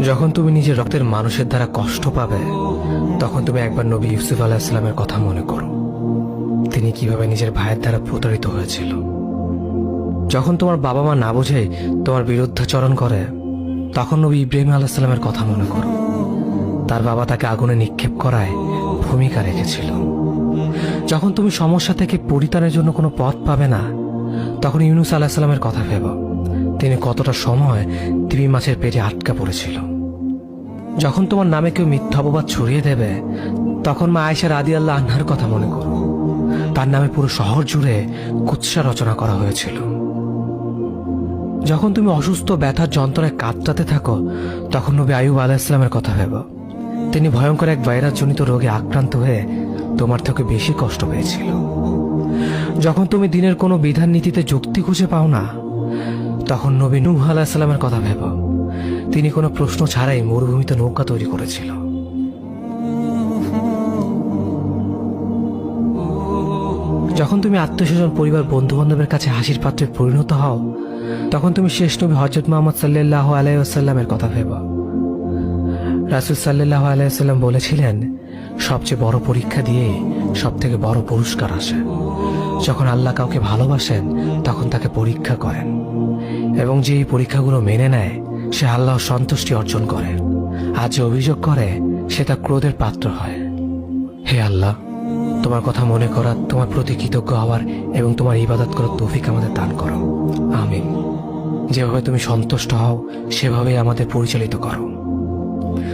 যখন তুমি নিজের রক্তের মানুষের দ্বারা কষ্ট পাবে, তখন তুমি একবার নবী ইউসুফ আলাইহিস সালামের কথা মনে করো। তিনি কিভাবে নিজের ভাইয়ের দ্বারা প্রতারিত হয়েছিল। যখন তোমার বাবা মা না বুঝেই তোমার বিরুদ্ধাচরণ করে, তখন নবী ইব্রাহিম আলাইহিস সালামের কথা মনে করো। তার বাবা তাকে আগুনে নিক্ষেপ করায় ভূমিকা রেখেছিল। যখন তুমি সমস্যা থেকে পরিত্রাণের জন্য কোনো পথ পাবে না, তখন ইউনুস আলাইহিস সালামের কথা ভেবো। তিনি কতটা সময় তিমি মাছের পেটে আটকা পড়েছিল। যখন তোমার নামে কেউ মিথ্যা অপবাদ ছড়িয়ে দেবে, তখন মা আয়েশা রাদিয়াল্লাহু আনহার কথা মনে করো। তার নামে পুরো শহর জুড়ে কুৎসা রচনা করা হয়েছিল। যখন তুমি অসুস্থ ব্যথার যন্ত্রণায় কাতরাতে থাকো, তখন নবী আইয়ুব আলাইহিস সালামের কথা ভেবো। তিনি ভয়ঙ্কর এক ভাইরাসজনিত রোগে আক্রান্ত হয়ে তোমার থেকে বেশি কষ্ট পেয়েছিল। যখন তুমি দিনের কোনো বিধান নীতিতে যুক্তি খুঁজে পাও না, তখন নবী নূহ আলাইহিস সালামের কথা ভেবো। তিনি কোনো প্রশ্ন ছাড়াই মরুভূমিতে নৌকা তৈরি করেছিল। যখন তুমি আত্মীয়স্বজন, পরিবার, বন্ধু বান্ধবের কাছে হাসির পাত্রে পরিণত হও, তখন তুমি শেষ নবী হযরত মুহাম্মদ সাল্লাল্লাহু আলাইহি ওয়াসাল্লামের কথা ভেবো। রাসূল সাল্লাল্লাহু আলাইহি ওয়াসাল্লাম বলেছিলেন, সবচেয়ে বড় পরীক্ষা দিয়ে সবথেকে বড় পুরস্কার আসে। যখন আল্লাহ কাউকে ভালোবাসেন, তখন তাকে পরীক্ষা করেন, এবং যে এই পরীক্ষাগুলো মেনে নেয়, সে আল্লাহর সন্তুষ্টি অর্জন করে। আর যে অভিযোগ করে, সে তার ক্রোধের পাত্র হয়। হে আল্লাহ, তোমার কথা মনে করা, তোমার প্রতি কৃতজ্ঞ হওয়ার এবং তোমার ইবাদত করার তৌফিক আমাদের দান করো। আমিন। যেভাবে তুমি সন্তুষ্ট হও, সেভাবেই আমাদের পরিচালিত করো।